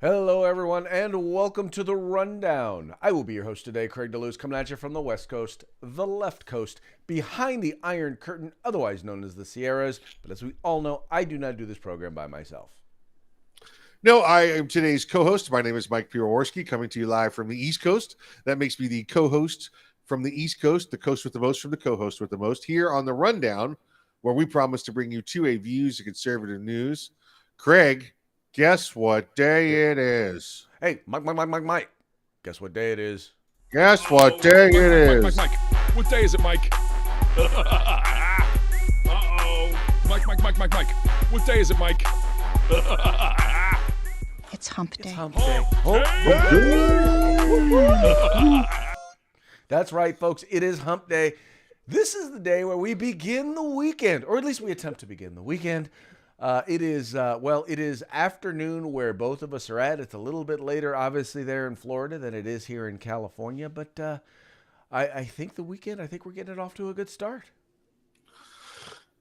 Hello, everyone, and welcome to the Rundown. I will be your host today, Craig DeLuz, coming at you from the West Coast, the left coast, behind the Iron Curtain, otherwise known as the Sierras. But as we all know, I do not do this program by myself. No, I am today's co-host. My name is Mike Piroworski, coming to you live from the East Coast. That makes me the co-host from the East Coast, the coast with the most from the co-host with the most, here on the Rundown, where we promise to bring you 2A views of conservative news. Craig, guess what day it is? Hey, Mike. Guess what day it is? Guess what day it is? Mike. What day is it, Mike? Uh-oh. Mike. What day is it, Mike? It's hump day. It's hump day. That's right, folks. It is hump day. This is the day where we begin the weekend, or at least we attempt to begin the weekend. It is afternoon where both of us are at. It's a little bit later, obviously, there in Florida than it is here in California. But I think the weekend, I think we're getting it off to a good start.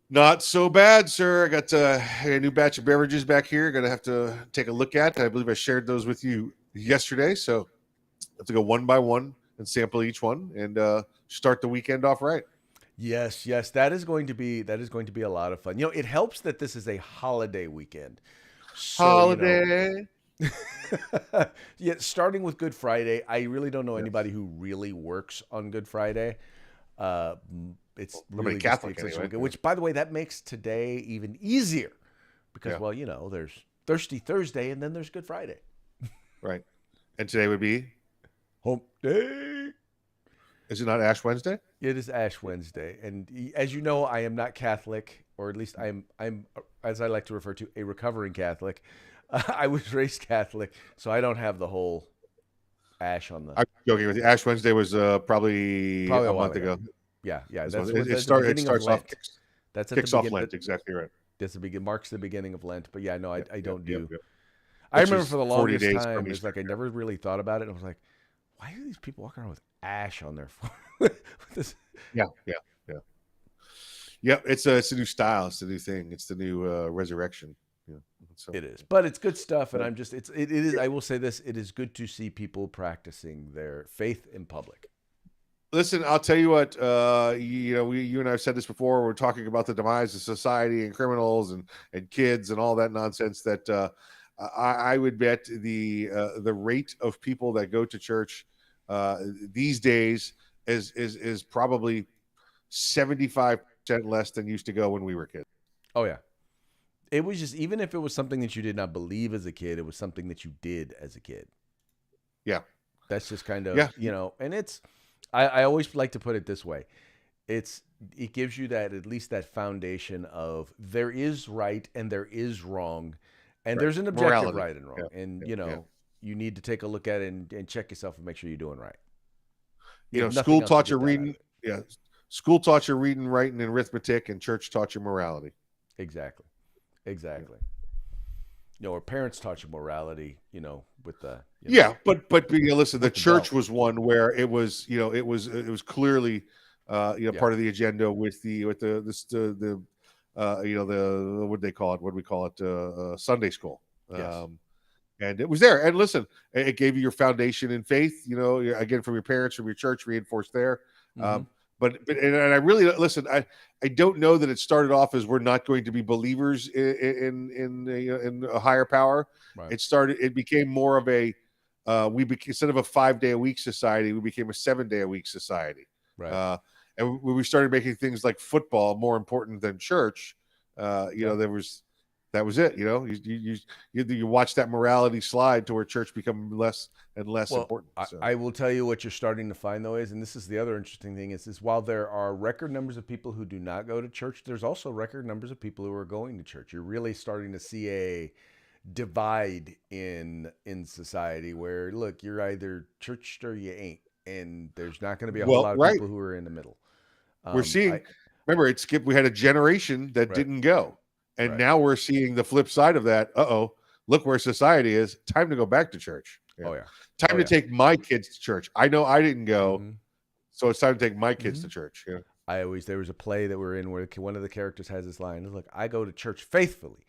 Not so bad, sir. I got a new batch of beverages back here. Going to have to take a look at. I believe I shared those with you yesterday. So I have to go one by one and sample each one and start the weekend off right. Yes, that is going to be a lot of fun. You know, it helps that this is a holiday weekend. So, Holiday. Yeah, starting with Good Friday, I really don't know anybody who really works on Good Friday. It's really just Catholic the anyway. which, by the way, that makes today even easier because, there's Thirsty Thursday and then there's Good Friday. Right. And today would be? Hump Day. Is it not Ash Wednesday? It is Ash Wednesday, and as you know, I am not Catholic, or at least I'm as I like to refer to, a recovering Catholic. I was raised Catholic, so I don't have the whole ash on the. I'm joking with you. Ash Wednesday was probably a month ago. Yeah. It starts off. That's at kicks the off beginning. Lent. Exactly right. That's marks the beginning of Lent. But yeah, no, I don't do. Yep. I Which remember is for the 40 longest days time, from it's like I Easter. never really thought about it. I was like, why are these people walking around with ash on their forehead? Yeah. Yep. It's a new style. It's a new thing. It's the new resurrection. Yeah. So It is, but it's good stuff, and it is. I will say this: it is good to see people practicing their faith in public. listen, I'll tell you what. You and I have said this before. We're talking about the demise of society and criminals and kids and all that nonsense. That I would bet the rate of people that go to church these days is probably 75% less than used to go when we were kids. Oh yeah, it was just, even if it was something that you did not believe as a kid, it was something that you did as a kid. Yeah. That's just kind of, Yeah. and it's, I always like to put it this way. It gives you that, at least that foundation of there is right and there is wrong, and there's an objective Morality. right and wrong. Yeah. And, Yeah. you need to take a look at it and check yourself and make sure you're doing right. If nothing School else, taught you you get that out of reading. it. Yeah. School taught you reading, writing, and arithmetic, and church taught you morality. Exactly. Or parents taught you morality, with the, But listen, the the church belt. was one where it was, it was clearly, part of the agenda with the what do they call it? What do we call it? Sunday school. Yes. And it was there. And listen, it gave you your foundation in faith. Again, from your parents, from your church, reinforced there. Mhm. But I really listen. I don't know that it started off as we're not going to be believers in a higher power. Right. It became more of a instead of a 5-day a week society, we became a 7-day a week society. Right. And when we started making things like football more important than church, that was it. You watch that morality slide to where church become less and less important. So. I will tell you what you're starting to find, though, and this is the other interesting thing, is while there are record numbers of people who do not go to church, there's also record numbers of people who are going to church. You're really starting to see a divide in society where, look, you're either churched or you ain't, and there's not going to be a whole lot of people who are in the middle. We're seeing, remember, we had a generation that didn't go. And now we're seeing the flip side of that. Look where society is. Time to go back to church. Yeah. Oh, yeah. Time to take my kids to church. I know I didn't go, so it's time to take my kids to church. Yeah. There was a play that we're in where one of the characters has this line, look, I go to church faithfully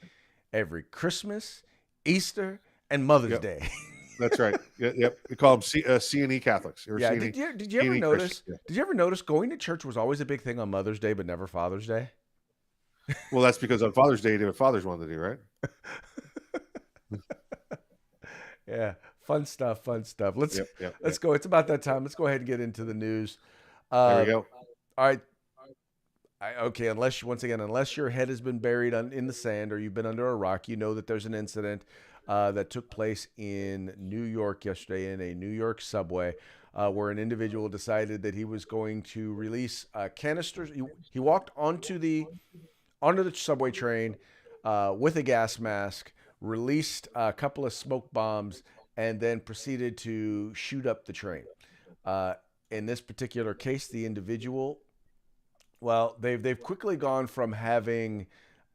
every Christmas, Easter, and Mother's Yep. Day. That's right. Yep. We call them C&E Catholics. Or Yeah. C&E, Did you ever C&E notice? Christians. Yeah. Did you ever notice going to church was always a big thing on Mother's Day, but never Father's Day? Well, that's because on Father's Day, you did what fathers wanted to do, right? Yeah. Fun stuff. Fun stuff. Let's Yep. go. It's about that time. Let's go ahead and get into the news. There we go. All right. Okay. Unless your head has been buried in the sand or you've been under a rock, you know that there's an incident that took place in New York yesterday in a New York subway where an individual decided that he was going to release canisters. He walked onto the subway train with a gas mask, released a couple of smoke bombs, and then proceeded to shoot up the train. In this particular case, the individual, well, they've quickly gone from having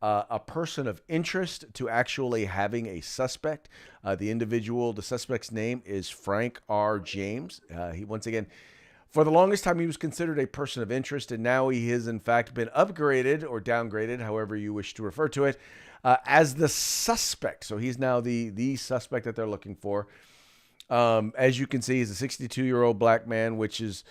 a person of interest to actually having a suspect. The suspect's name is Frank R. James. He, once again, for the longest time, he was considered a person of interest, and now he has, in fact, been upgraded or downgraded, however you wish to refer to it, as the suspect. So he's now the suspect that they're looking for. As you can see, he's a 62-year-old black man, which is,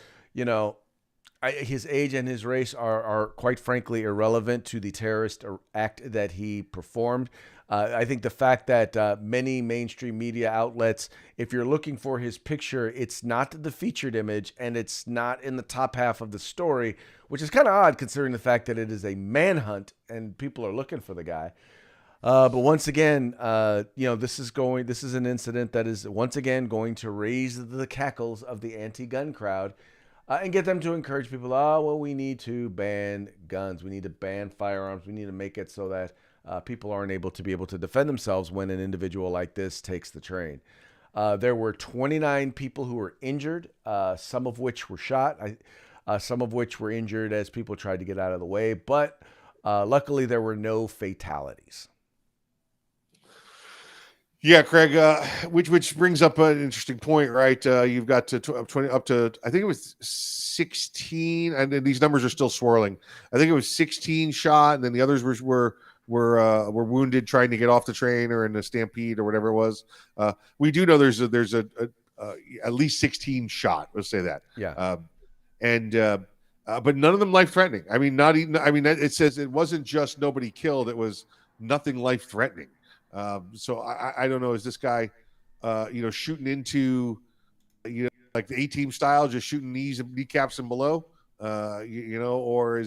his age and his race are quite frankly irrelevant to the terrorist act that he performed. I think the fact that many mainstream media outlets, if you're looking for his picture, it's not the featured image and it's not in the top half of the story, which is kind of odd considering the fact that it is a manhunt and people are looking for the guy. But once again, this is an incident that is once again going to raise the cackles of the anti-gun crowd. And get them to encourage people, we need to ban guns. We need to ban firearms. We need to make it so that people aren't able to defend themselves when an individual like this takes the train. There were 29 people who were injured, some of which were shot, some of which were injured as people tried to get out of the way. But luckily, there were no fatalities. Yeah, Craig, which brings up an interesting point, right? You've got to 20 up to, I think it was 16, and then these numbers are still swirling. I think it was 16 shot, and then the others were wounded trying to get off the train or in a stampede or whatever it was. We do know there's at least 16 shot. Let's say that. Yeah. But none of them life threatening. I mean, it says it wasn't just nobody killed; it was nothing life threatening. So I don't know. Is this guy, shooting into, like the A-Team style, just shooting knees and kneecaps and below, or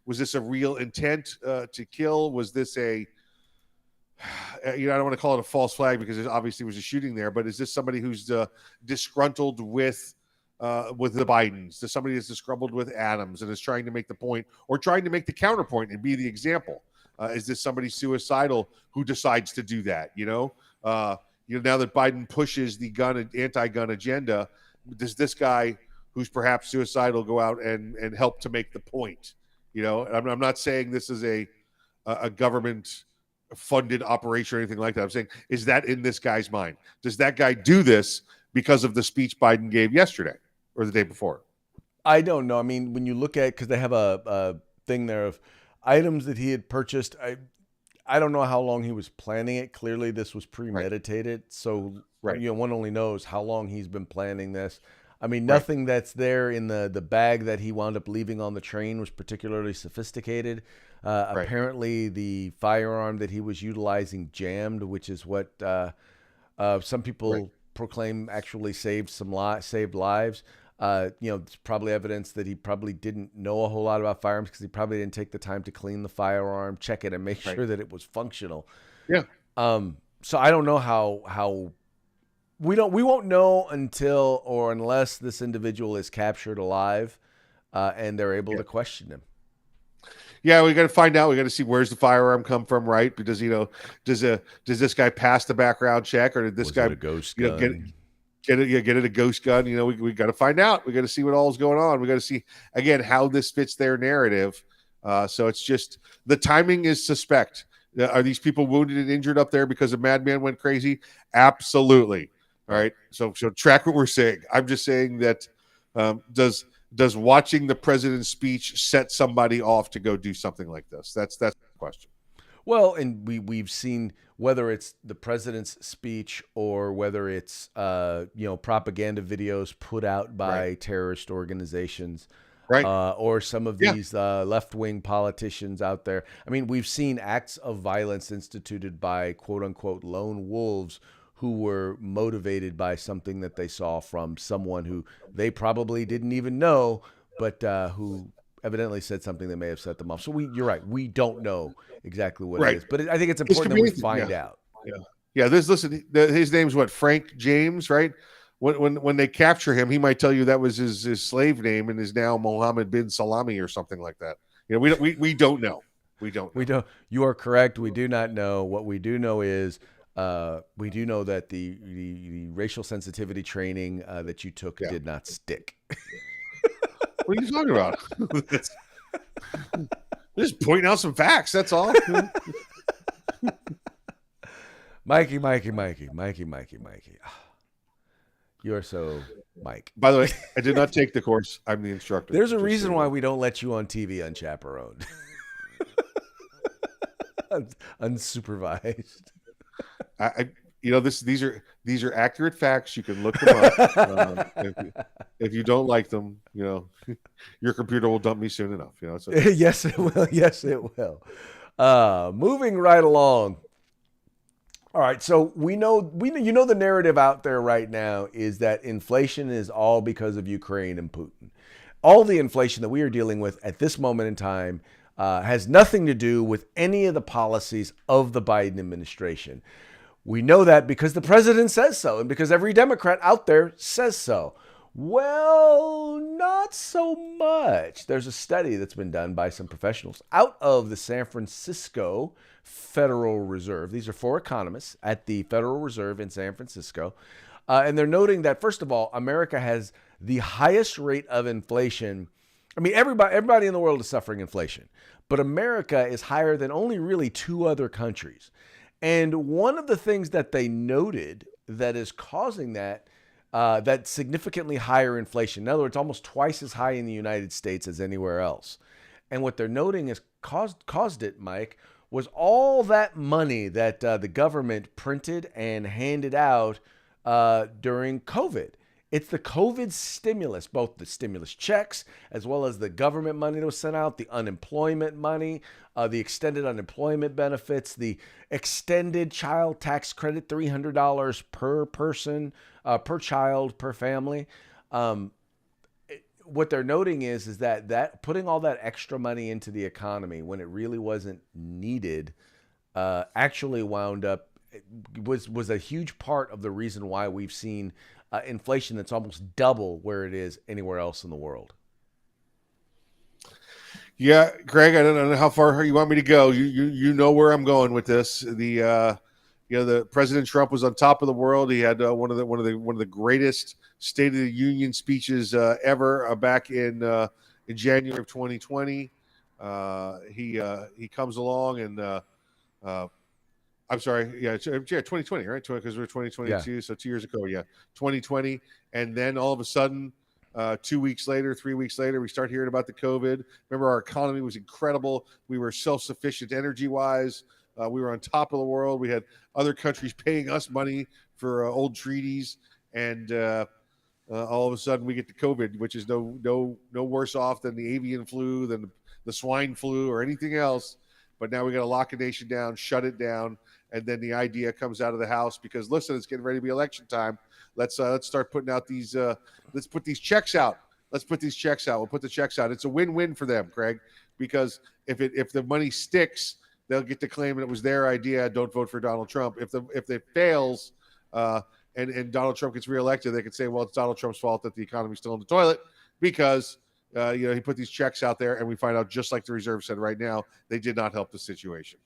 was this a real intent to kill? Was this I don't want to call it a false flag because there obviously was a shooting there, but is this somebody who's disgruntled with the Bidens? Is somebody that's disgruntled with Adams and is trying to make the point or trying to make the counterpoint and be the example? Is this somebody suicidal who decides to do that? Now that Biden pushes the anti-gun agenda, does this guy who's perhaps suicidal go out and help to make the point? And I'm not saying this is a government funded operation or anything like that. I'm saying, is that in this guy's mind? Does that guy do this because of the speech Biden gave yesterday or the day before? I don't know. I mean, when you look at, because they have a thing there of items that he had purchased. I don't know how long he was planning it. Clearly, this was premeditated. Right. So, one only knows how long he's been planning this. I mean, nothing that's there in the bag that he wound up leaving on the train was particularly sophisticated. Apparently, the firearm that he was utilizing jammed, which is what some people proclaim actually saved lives. It's probably evidence that he probably didn't know a whole lot about firearms because he probably didn't take the time to clean the firearm, check it, and make sure that it was functional. Yeah. So I don't know how we won't know unless this individual is captured alive, and they're able to question him. Yeah, we got to find out. We got to see where's the firearm come from, right? Because does this guy pass the background check, or did this guy a ghost gun? Get it a ghost gun? We got to find out. We got to see what all is going on. We got to see again how this fits their narrative. So it's just the timing is suspect. Are these people wounded and injured up there because a madman went crazy? Absolutely. All right. So track what we're saying. I'm just saying that does watching the president's speech set somebody off to go do something like this? That's the question. Well, and we've seen whether it's the president's speech or whether it's propaganda videos put out by Right. terrorist organizations, Right. or some of Yeah. these left-wing politicians out there. I mean, we've seen acts of violence instituted by quote unquote lone wolves who were motivated by something that they saw from someone who they probably didn't even know, but who evidently said something that may have set them off. So you're right. We don't know exactly what it Right. is, but I think it's This important could that be we anything. find Yeah. out. Yeah. Yeah. His name's what? Frank James, right? When they capture him, he might tell you that was his slave name and is now Mohammed bin Salami or something like that. We don't know. We don't know. We don't. You are correct. We do not know. What we do know is we do know that the racial sensitivity training that you took did not stick. What are you talking about? Just pointing out some facts. That's all. Mikey. You're so Mike. By the way, I did not take the course. I'm the instructor. There's a reason why we don't let you on TV unchaperoned. Unsupervised. These are accurate facts. You can look them up. If you don't like them, your computer will dump me soon enough. So. Yes, it will. Yes, it will. Moving right along. All right, so we know the narrative out there right now is that inflation is all because of Ukraine and Putin. All the inflation that we are dealing with at this moment in time has nothing to do with any of the policies of the Biden administration. We know that because the president says so and because every Democrat out there says so. Well, not so much. There's a study that's been done by some professionals out of the San Francisco Federal Reserve. These are 4 economists at the Federal Reserve in San Francisco. And they're noting that, first of all, America has the highest rate of inflation. I mean, everybody in the world is suffering inflation, but America is higher than only really 2 other countries. And one of the things that they noted that is causing that significantly higher inflation, in other words, almost twice as high in the United States as anywhere else. And what they're noting is caused it, Mike, was all that money that the government printed and handed out during COVID. It's the COVID stimulus, both the stimulus checks as well as the government money that was sent out, the unemployment money, the extended unemployment benefits, the extended child tax credit, $300 per person, per child, per family. What they're noting is that putting all that extra money into the economy when it really wasn't needed actually wound up was a huge part of the reason why we've seen inflation that's almost double where it is anywhere else in the world. Yeah, Greg, I don't know how far you want me to go. You know where I'm going with this. The President Trump was on top of the world. He had one of the greatest State of the Union speeches ever back in January of 2020. He comes along and I'm sorry, 2020, right? Because we're 2022, so 2 years ago, 2020, and then all of a sudden, 2 weeks later, 3 weeks later, we start hearing about the COVID. Remember, our economy was incredible. We were self-sufficient energy-wise. We were on top of the world. We had other countries paying us money for old treaties, and all of a sudden, we get to COVID, which is no worse off than the avian flu, than the swine flu, or anything else. But now we got to lock a nation down, shut it down. And then the idea comes out of the House because, listen, it's getting ready to be election time. Let's start putting out these. Let's put these checks out. We'll put the checks out. It's a win-win for them, Craig, because if the money sticks, they'll get to claim it was their idea. Don't vote for Donald Trump. If it fails, and Donald Trump gets reelected, they can say, well, it's Donald Trump's fault that the economy's still in the toilet because he put these checks out there, and we find out, just like the Reserve said right now, they did not help the situation.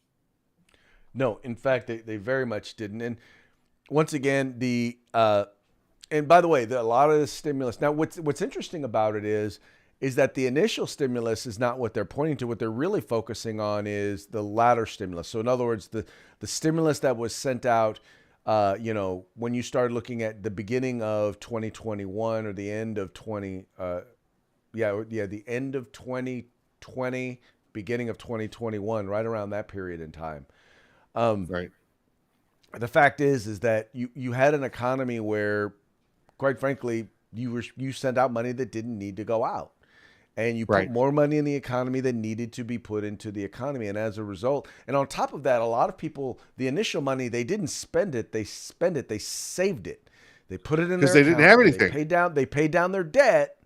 No, in fact, they very much didn't. And once again, and by the way, a lot of the stimulus. Now, what's interesting about it is that the initial stimulus is not what they're pointing to. What they're really focusing on is the latter stimulus. So, in other words, the stimulus that was sent out, when you started looking at the beginning of 2021 or the end of the end of 2020, beginning of 2021, right around that period in time. Right. The fact is that you had an economy where, quite frankly, you sent out money that didn't need to go out, and you put Right. more money in the economy than needed to be put into the economy. And as a result, and on top of that, a lot of people, the initial money, they didn't spend it, they saved it. They put it in Because their they didn't account, have and anything. They paid down their debt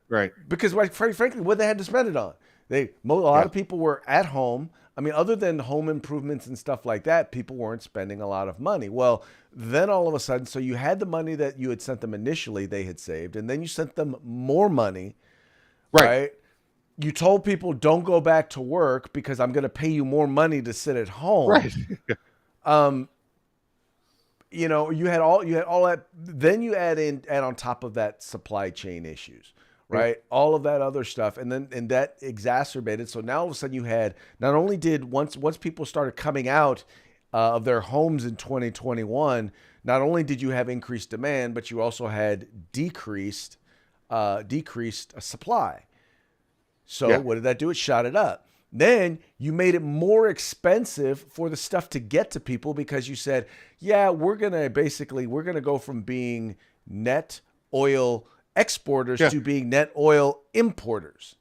Right. because, frankly, what they had to spend it on. A lot of people were at home. I mean, other than home improvements and stuff like that, people weren't spending a lot of money. Well, then all of a sudden, so you had the money that you had sent them initially, they had saved, and then you sent them more money, right? You told people, don't go back to work because I'm going to pay you more money to sit at home. Right. You had all that. Then you add on top of that supply chain issues, right? All of that other stuff, and that exacerbated. So now all of a sudden you had, not only did once people started coming out of their homes in 2021, not only did you have increased demand, but you also had decreased supply. So what did that do? It shot it up. Then you made it more expensive for the stuff to get to people because you said, yeah, we're going to go from being net oil exporters to being net oil importers.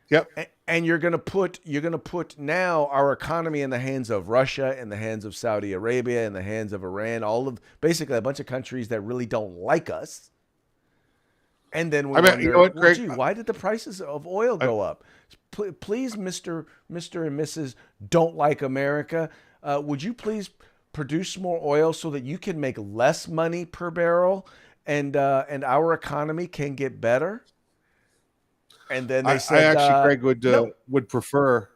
Yep. And you're going to put now our economy in the hands of Russia, in the hands of Saudi Arabia, in the hands of Iran, basically a bunch of countries that really don't like us. And then we wonder, you know what, Craig? gee, why did the prices of oil go up? Please, Mr. and Mrs. Don't Like America, would you please produce more oil so that you can make less money per barrel and our economy can get better? And then they said, I actually, Craig, no. would prefer.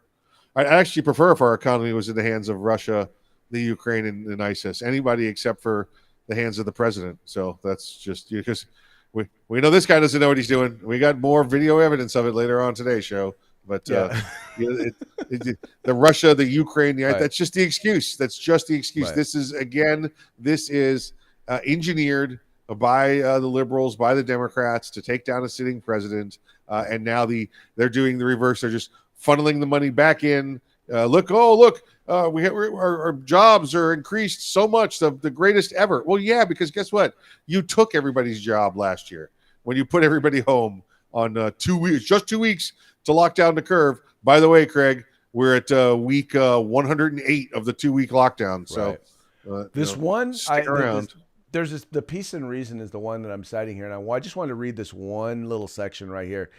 I'd actually prefer if our economy was in the hands of Russia, the Ukraine, and ISIS. Anybody except for the hands of the president. So that's just because we know this guy doesn't know what he's doing. We got more video evidence of it later on today's show. But the Russia, the Ukraine, that's just the excuse. That's just the excuse. Right. This is engineered by the liberals, by the Democrats to take down a sitting president. And now they're doing the reverse. They're just funneling the money back in. Our jobs are increased so much, the greatest ever. Well, yeah, because guess what? You took everybody's job last year when you put everybody home on 2 weeks, just 2 weeks to lock down the curve. By the way, Craig, we're at week 108 of the 2-week lockdown. So stick around. The Peace and Reason is the one that I'm citing here, and I just wanted to read this one little section right here.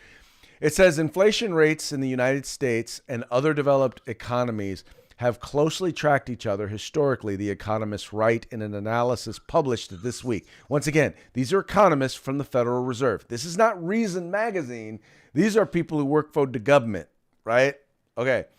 It says inflation rates in the United States and other developed economies have closely tracked each other historically, the economists write in an analysis published this week. Once again, these are economists from the Federal Reserve. This is not Reason magazine. These are people who work for the government, right? Okay. It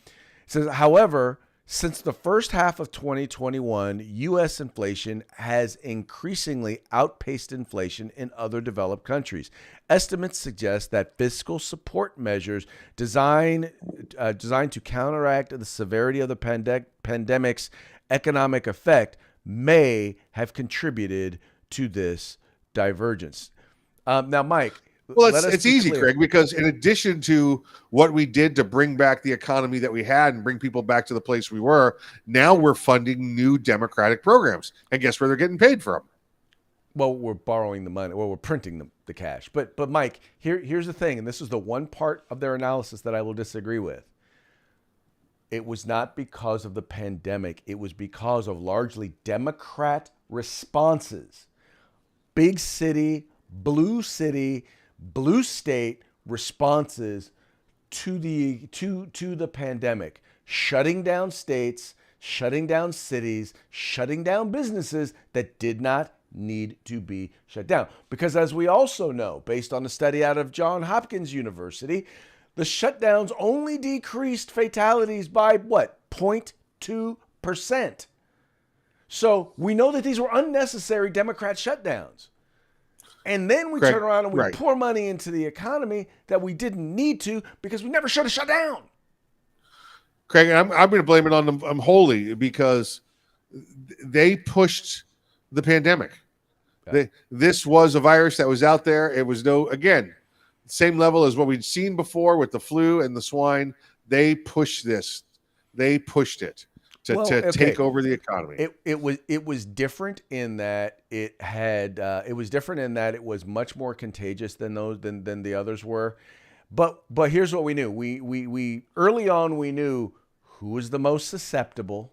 says, however, since the first half of 2021, U.S. inflation has increasingly outpaced inflation in other developed countries. Estimates suggest that fiscal support measures designed to counteract the severity of the pandemic's economic effect may have contributed to this divergence. Now, Mike, well, it's easy, Craig, because in addition to what we did to bring back the economy that we had and bring people back to the place we were, now we're funding new democratic programs. And guess where they're getting paid from? Well, we're borrowing the money. Well, we're printing the cash. But Mike, here's the thing, and this is the one part of their analysis that I will disagree with. It was not because of the pandemic. It was because of largely Democrat responses. Big city, blue state responses to the pandemic, shutting down states, shutting down cities, shutting down businesses that did not need to be shut down. Because as we also know, based on a study out of Johns Hopkins University, the shutdowns only decreased fatalities by 0.2%. So we know that these were unnecessary Democrat shutdowns. And then we turn around and we pour money into the economy that we didn't need to because we never should have shut down. Craig, I'm going to blame it on them wholly because they pushed the pandemic. Okay. This was a virus that was out there. It was same level as what we'd seen before with the flu and the swine. they pushed this. They pushed it to take over the economy. It was different in that it had it was different in that it was much more contagious than the others were. But here's what we knew. We early on we knew who was the most susceptible.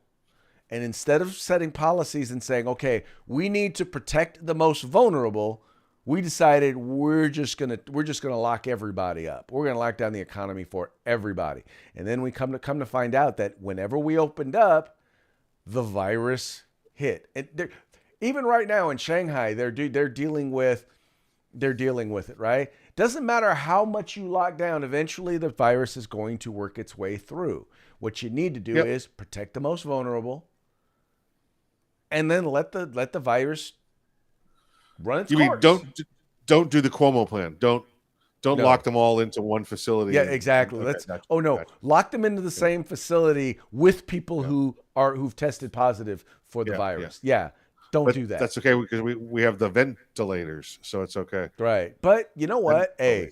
And instead of setting policies and saying, okay, we need to protect the most vulnerable, we decided we're just gonna lock everybody up. We're gonna lock down the economy for everybody. And then we come to find out that whenever we opened up, the virus hit. And even right now in Shanghai, they're dealing with it, right? Doesn't matter how much you lock down, eventually the virus is going to work its way through. What you need to do is protect the most vulnerable, and then let the virus run its course. Mean don't do the Cuomo plan. Don't lock them all into one facility. Yeah, exactly. Lock them into the same facility with people who've tested positive for the virus. Yeah. Don't do that. That's okay because we have the ventilators, so it's okay. Right. But you know what? Hey,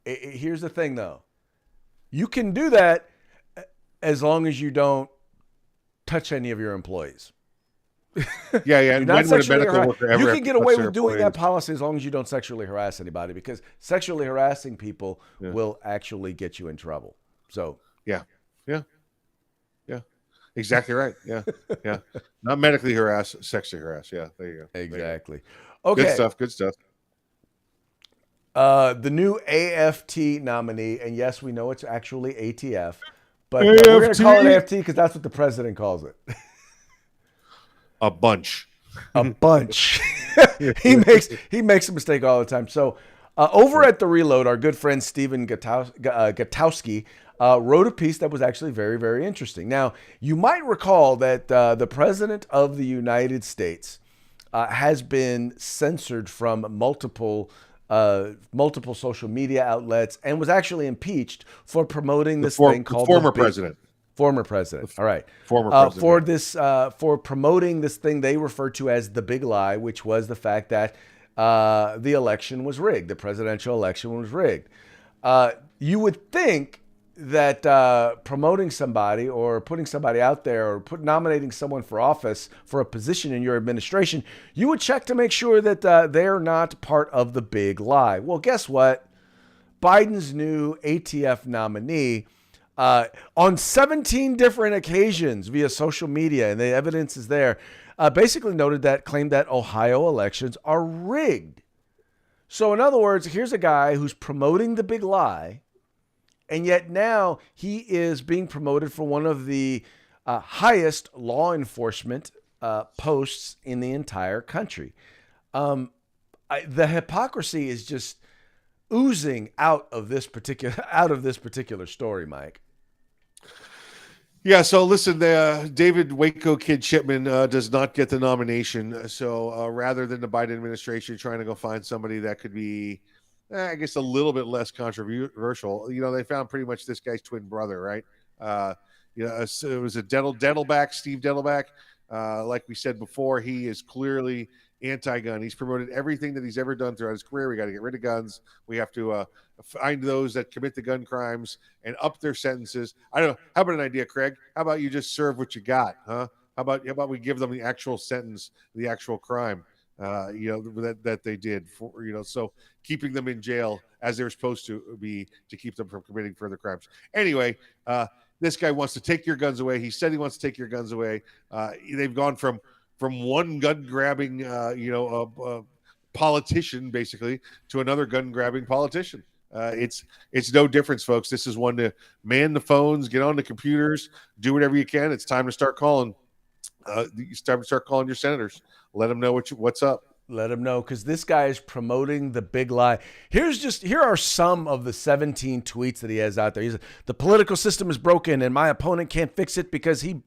here's the thing though. You can do that as long as you don't touch any of your employees. Yeah. And when would a medical worker ever you can get away with doing that policy as long as you don't sexually harass anybody, because sexually harassing people will actually get you in trouble. So yeah. Exactly right. Yeah. Not medically harass, sexually harass. Yeah, there you go. Exactly. Okay. Good stuff. The new AFT nominee, and yes, we know it's actually ATF, but we're going to call it AFT because that's what the president calls it. A bunch. He makes a mistake all the time. So over at The Reload, our good friend Stephen Gutowski wrote a piece that was actually very, very interesting. Now, you might recall that the President of the United States has been censored from multiple social media outlets and was actually impeached for promoting this thing called former president. Former president. All right. Former president. For promoting this thing they refer to as the big lie, which was the fact that the election was rigged. The presidential election was rigged. You would think that promoting somebody or putting somebody out there or nominating someone for office for a position in your administration, you would check to make sure that they're not part of the big lie. Well, guess what? Biden's new ATF nominee on 17 different occasions via social media, and the evidence is there, basically claimed that Ohio elections are rigged. So in other words, here's a guy who's promoting the big lie, and yet now he is being promoted for one of the highest law enforcement posts in the entire country. The hypocrisy is just oozing out of this particular story, Mike. Yeah, so listen, David Waco Kid Shipman does not get the nomination. So rather than the Biden administration trying to go find somebody that could be, I guess, a little bit less controversial, they found pretty much this guy's twin brother, right? It was a Dettelbach, Steve Dettelbach. Like we said before, he is clearly anti-gun. He's promoted everything that he's ever done throughout his career. We got to get rid of guns. We have to find those that commit the gun crimes and up their sentences. I don't know. How about an idea, Craig? How about you just serve what you got, huh? How about we give them the actual sentence, the actual crime, that they did for, so keeping them in jail as they're supposed to be to keep them from committing further crimes. Anyway, this guy wants to take your guns away. He said he wants to take your guns away. They've gone from one gun grabbing, politician basically to another gun grabbing politician. It's no difference, folks. This is one to man the phones, get on the computers, do whatever you can. It's time to start calling. It's time to start calling your senators. Let them know what's up. Let him know, because this guy is promoting the big lie. Here are some of the 17 tweets that he has out there. He said, the political system is broken and my opponent can't fix it because he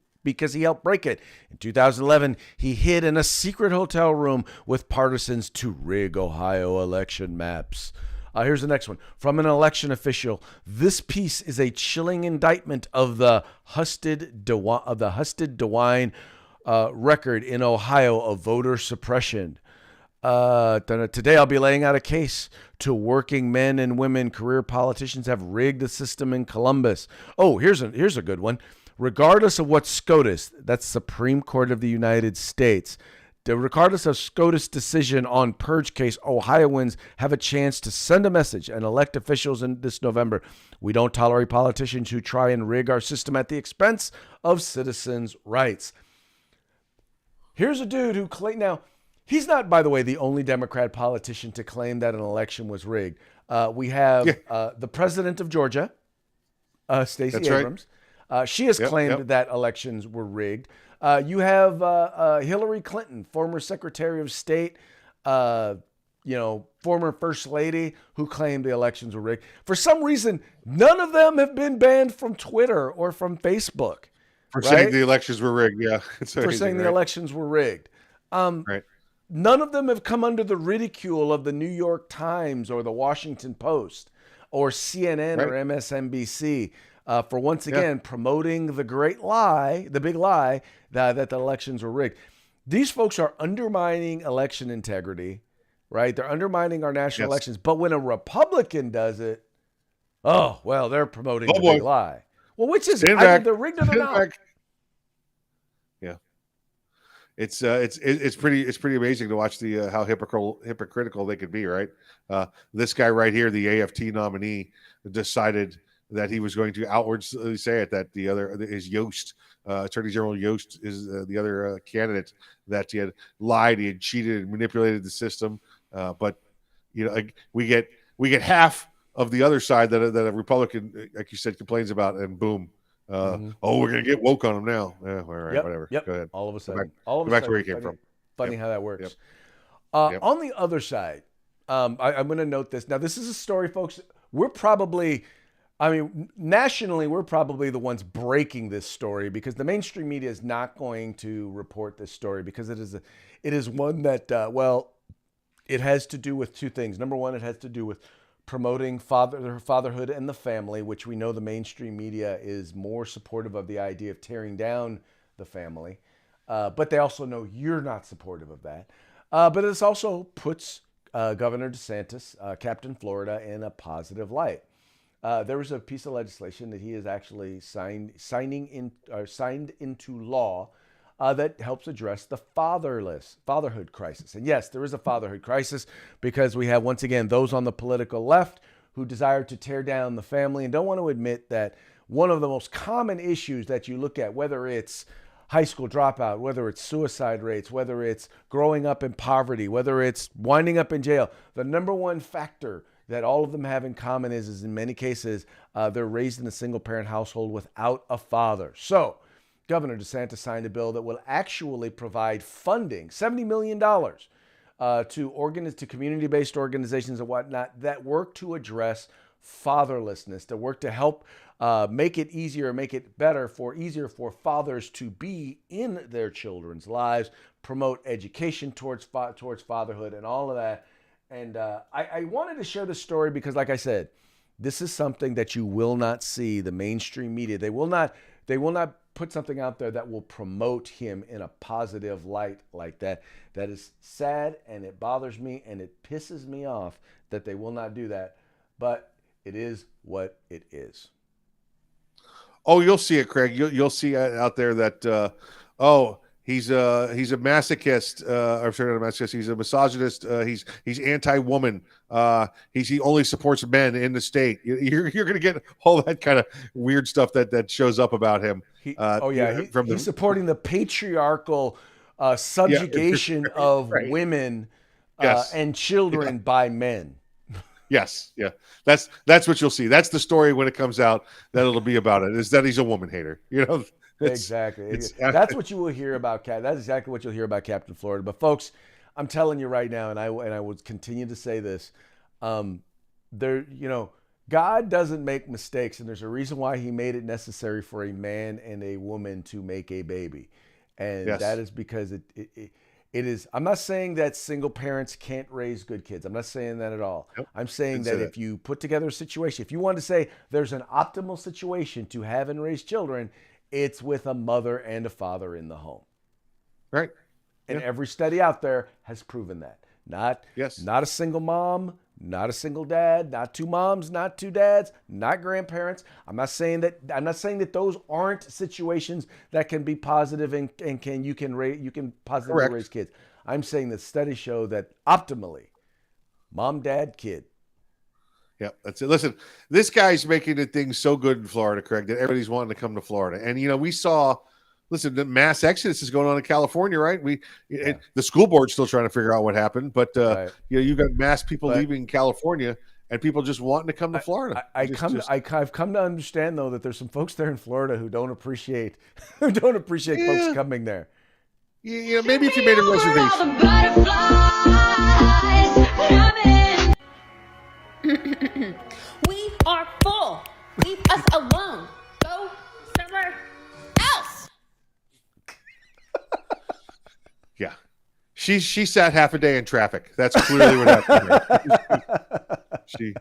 helped break it. In 2011, he hid in a secret hotel room with partisans to rig Ohio election maps. Here's the next one. From an election official, this piece is a chilling indictment of the Husted DeWine record in Ohio of voter suppression. Today I'll be laying out a case to working men and women. Career politicians have rigged the system in Columbus. Oh, here's a good one. Regardless of what SCOTUS, that's Supreme Court of the United States, regardless of SCOTUS' decision on purge case, Ohioans have a chance to send a message and elect officials in this November. We don't tolerate politicians who try and rig our system at the expense of citizens' rights. Here's a dude who claimed, now, he's not, by the way, the only Democrat politician to claim that an election was rigged. We have the president of Georgia, Stacey Abrams. Right. She has claimed that elections were rigged. You have Hillary Clinton, former Secretary of State, former First Lady, who claimed the elections were rigged. For some reason, none of them have been banned from Twitter or from Facebook. For saying the elections were rigged, yeah. For saying the elections were rigged. Right. None of them have come under the ridicule of the New York Times or the Washington Post or CNN or MSNBC for once again promoting the great lie, the big lie that the elections were rigged. These folks are undermining election integrity, right? They're undermining our national elections. But when a Republican does it, they're promoting the big lie. Well, which is it? Either they're rigged or they're not. Yeah. It's pretty amazing to watch how hypocritical they could be, right? This guy right here, the AFT nominee, decided that he was going to outwardly say it, that the other is Yost, Attorney General Yost is the other candidate, that he had lied, he had cheated and manipulated the system. But we get half of the other side that a Republican, like you said, complains about, and boom. We're gonna get woke on him now. All right, whatever. Yep. Go ahead. All of a sudden, go back to where he came from. Funny how that works. On the other side, I'm going to note this. Now, this is a story, folks. Nationally, we're probably the ones breaking this story because the mainstream media is not going to report this story because it is one that it has to do with two things. Number one, it has to do with promoting fatherhood and the family, which we know the mainstream media is more supportive of the idea of tearing down the family. But they also know you're not supportive of that. But this also puts Governor DeSantis, Captain Florida, in a positive light. There was a piece of legislation that he has actually signed into law that helps address the fatherhood crisis. And yes, there is a fatherhood crisis because we have, once again, those on the political left who desire to tear down the family and don't want to admit that one of the most common issues that you look at, whether it's high school dropout, whether it's suicide rates, whether it's growing up in poverty, whether it's winding up in jail, the number one factor that all of them have in common is in many cases, they're raised in a single parent household without a father. So Governor DeSantis signed a bill that will actually provide funding, $70 million, to community-based organizations and whatnot that work to address fatherlessness, to work to help make it easier, make it easier for fathers to be in their children's lives, promote education towards fatherhood and all of that. And I wanted to share this story because, like I said, this is something that you will not see the mainstream media. They will not put something out there that will promote him in a positive light like that. That is sad, and it bothers me, and it pisses me off that they will not do that. But it is what it is. Oh, you'll see it, Craig. You'll see out there that he's a masochist. I'm sorry, not a masochist. He's a misogynist. He's anti-woman. He only supports men in the state. You're going to get all that kind of weird stuff that shows up about him. He's supporting the patriarchal subjugation of women and children by men. Yes, yeah, that's what you'll see. That's the story when it comes out that it'll be about it. Is that he's a woman hater? Exactly. That's what you will hear about That's exactly what you'll hear about Captain Florida. But folks, I'm telling you right now, and I will continue to say this. God doesn't make mistakes, and there's a reason why He made it necessary for a man and a woman to make a baby, and that is because it is. I'm not saying that single parents can't raise good kids. I'm not saying that at all. Nope. I'm saying that if you put together a situation, if you want to say there's an optimal situation to have and raise children, it's with a mother and a father in the home. Right. And every study out there has proven that. Not Yes. not a single mom, not a single dad, not two moms, not two dads, not grandparents. I'm not saying that those aren't situations that can be positive and you can positively Correct. raise kids. I'm saying that studies show that optimally, mom, dad, kid. Yeah, that's it. Listen, this guy's making the thing so good in Florida, Craig, that everybody's wanting to come to Florida. And we saw, listen, the mass exodus is going on in California, right? The school board's still trying to figure out what happened, but Right. you've got mass people leaving California and people just wanting to come to Florida. I've come to understand though that there's some folks there in Florida who don't appreciate folks coming there. Maybe if you made a reservation. We are full. Leave us alone. Go somewhere else. Yeah. She sat half a day in traffic. That's clearly what happened here.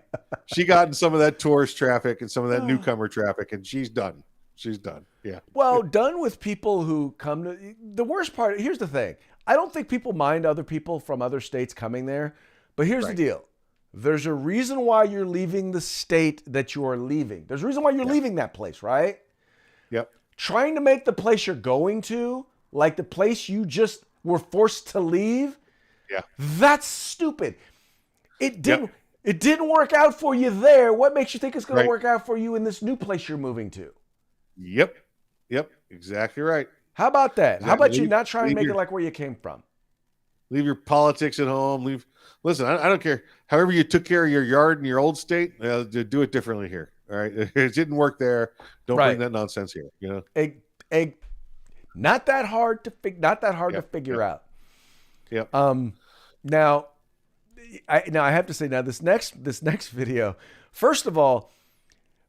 She got in some of that tourist traffic and some of that newcomer traffic, and she's done. She's done. Yeah. Well, done with people who come to the worst part. Here's the thing. I don't think people mind other people from other states coming there, but here's the deal. There's a reason why you're leaving the state that you are leaving. There's a reason why you're leaving that place, right? Yep. Trying to make the place you're going to like the place you just were forced to leave. Yeah. That's stupid. It didn't work out for you there. What makes you think it's going to work out for you in this new place you're moving to? Yep. Exactly right. How about that? Exactly. How about you not try and make it like where you came from? Leave your politics at home. Listen, I don't care. However you took care of your yard in your old state, do it differently here. All right. It didn't work there. Don't bring that nonsense here. Not that hard to figure out. Yep. Now I have to say this next video. First of all,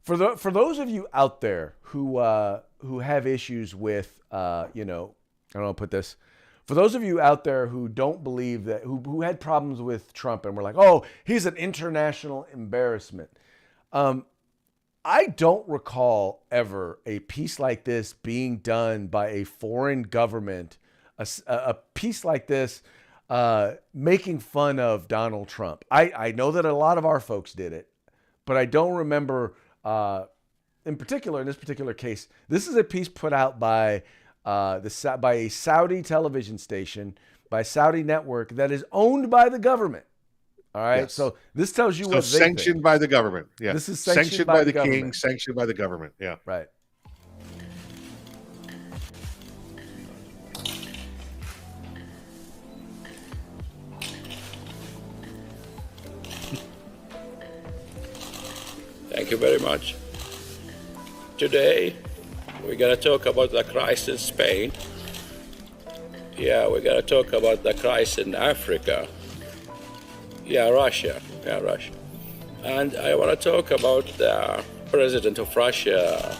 for those of you out there who have issues with I don't know how to put this. For those of you out there who don't believe that, who had problems with Trump and were like, oh, he's an international embarrassment. I don't recall ever a piece like this being done by a foreign government, a piece like this making fun of Donald Trump. I know that a lot of our folks did it, but I don't remember, in particular, in this particular case, this is a piece put out by by a Saudi television station, by a Saudi network that is owned by the government. All right. Yes. So this tells you what they sanctioned think. by the government. Yeah. This is sanctioned by the king, sanctioned by the government. Yeah. Right. Thank you very much. Today, we're going to talk about the crisis in Spain. Yeah, we're going to talk about the crisis in Africa. Yeah, Russia. And I want to talk about the president of Russia,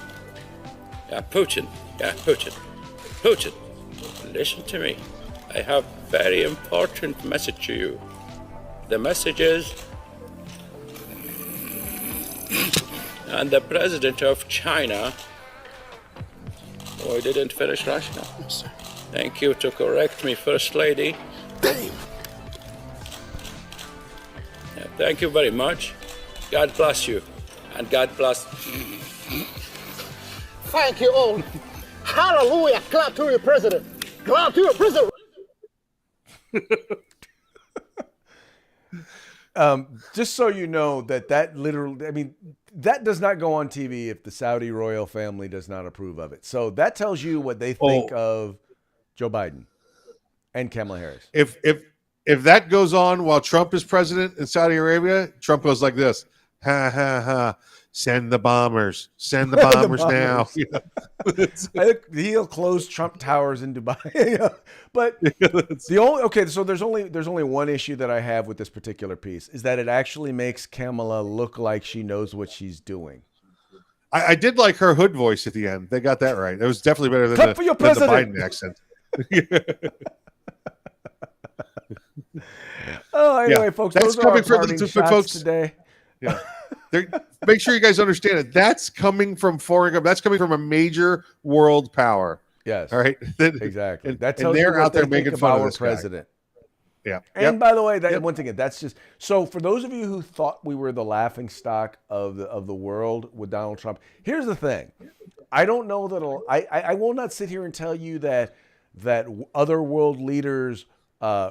Putin. Putin, listen to me. I have very important message to you. The message is, and the president of China, I didn't finish Russia. Thank you to correct me, First Lady. Yeah, thank you very much. God bless you, and God bless. Thank you all. Hallelujah. Clap to your president. Clap to your president. Just so you know that literally, I mean, that does not go on TV if the Saudi royal family does not approve of it. So that tells you what they think of Joe Biden and Kamala Harris. If that goes on while Trump is president in Saudi Arabia, Trump goes like this. Ha ha ha. Send the bombers. Send the bombers now. I think he'll close Trump towers in Dubai. But so there's only one issue that I have with this particular piece is that it actually makes Kamala look like she knows what she's doing. I did like her hood voice at the end. They got that right. It was definitely better than Clap for your president. The Biden accent. Anyway, folks, that's those are our coming parting from shots folks today. Yeah. Make sure you guys understand it. That's coming from foreign government. That's coming from a major world power. Yes. All right. Exactly. That tells they're you what out there they making think fun of of our this president. Guy. Yeah. And Yep. by the way, that Yep. once again, that's just so for those of you who thought we were the laughing stock of the world with Donald Trump. Here's the thing: I don't know that I will not sit here and tell you that other world leaders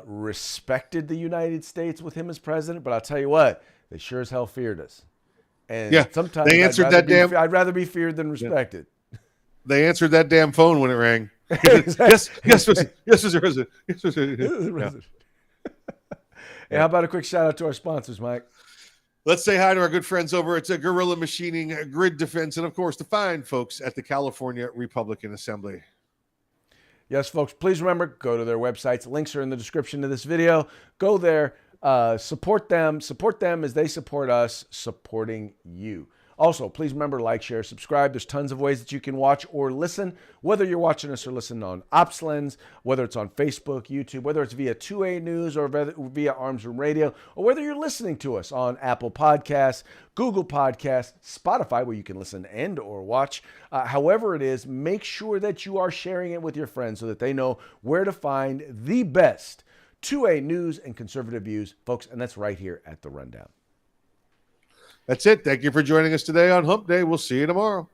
respected the United States with him as president, but I'll tell you what, they sure as hell feared us. And Yeah, sometimes they answered that damn. I'd rather be feared than respected. They answered that damn phone when it rang. Yes, Mr. President. Yes, Mr. Yeah. Hey, how about a quick shout out to our sponsors, Mike? Let's say hi to our good friends over at Guerrilla Machining, Grid Defense, and of course the fine folks at the California Republican Assembly. Yes, folks, please remember, go to their websites. Links are in the description of this video. Go there, support them as they support us, supporting you. Also, please remember, like, share, subscribe. There's tons of ways that you can watch or listen, whether you're watching us or listening on OpsLens, whether it's on Facebook, YouTube, whether it's via 2A News or via Arms Room Radio, or whether you're listening to us on Apple Podcasts, Google Podcasts, Spotify, where you can listen and or watch. However it is, make sure that you are sharing it with your friends so that they know where to find the best 2A News and conservative views, folks, and that's right here at The Rundown. That's it. Thank you for joining us today on Hump Day. We'll see you tomorrow.